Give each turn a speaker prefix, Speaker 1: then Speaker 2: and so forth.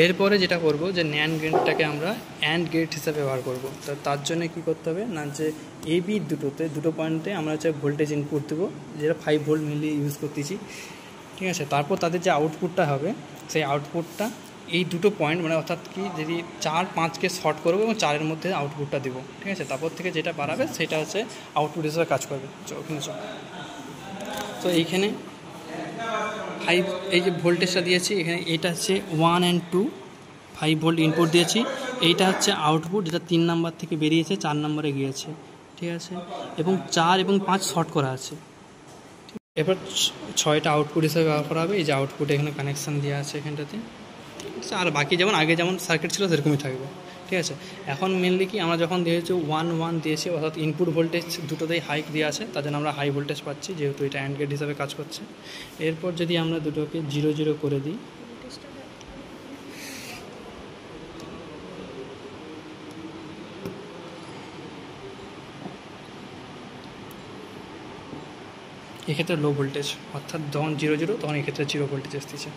Speaker 1: এরপরে যেটা করব যে ন্যান্ড গেটটাকে আমরা অ্যান্ড গেট হিসাবে ব্যবহার করব। তো তার জন্য কী করতে হবে না, যে এ বি দুটো পয়েন্টে আমরা হচ্ছে ভোল্টেজ ইনপুট দেবো, যেটা 5 ভোল্ট মেনলি ইউজ করতেছি, ঠিক আছে। তারপর তাদের যে আউটপুটটা হবে সেই আউটপুটটা এই দুটো পয়েন্ট মানে অর্থাৎ কি যদি 4-5কে শর্ট করবো এবং 4-এর মধ্যে আউটপুটটা দেবো, ঠিক আছে। তারপর থেকে যেটা বাড়াবে সেটা হচ্ছে আউটপুট হিসেবে কাজ করবে। ওখানে তো এইখানে 5 এই যে ভোল্টেজটা দিয়েছি এখানে, এটা হচ্ছে 1 and 2 5 ভোল্ট ইনপুট দিয়েছি। এইটা হচ্ছে আউটপুট যেটা 3 নাম্বার থেকে বেরিয়েছে 4 নম্বরে গিয়েছে, ঠিক আছে। এবং 4 এবং 5 শর্ট করা আছে। এরপর 6টা আউটপুট হিসেবে ব্যবহার করা হবে। এই যে আউটপুট এখানে কানেকশান দেওয়া আছে এখানটাতে, আর বাকি যেমন আগে যেমন সার্কিট ছিল সেরকমই থাকবে, ঠিক আছে। এখন মেনলি কি আমরা যখন দিয়েছি 1-1 দিয়েছি, অর্থাৎ ইনপুট ভোল্টেজ দুটোতেই হাই দেওয়া আছে, তার জন্য আমরা হাই ভোল্টেজ পাচ্ছি, যেহেতু এটা অ্যান্ড গেট হিসাবে কাজ করছে। এরপর যদি আমরা দুটোকে 0-0 করে দিই, এক্ষেত্রে লো ভোল্টেজ, অর্থাৎ যখন 0-0 তখন এক্ষেত্রে 0 ভোল্টেজ আসতেছে।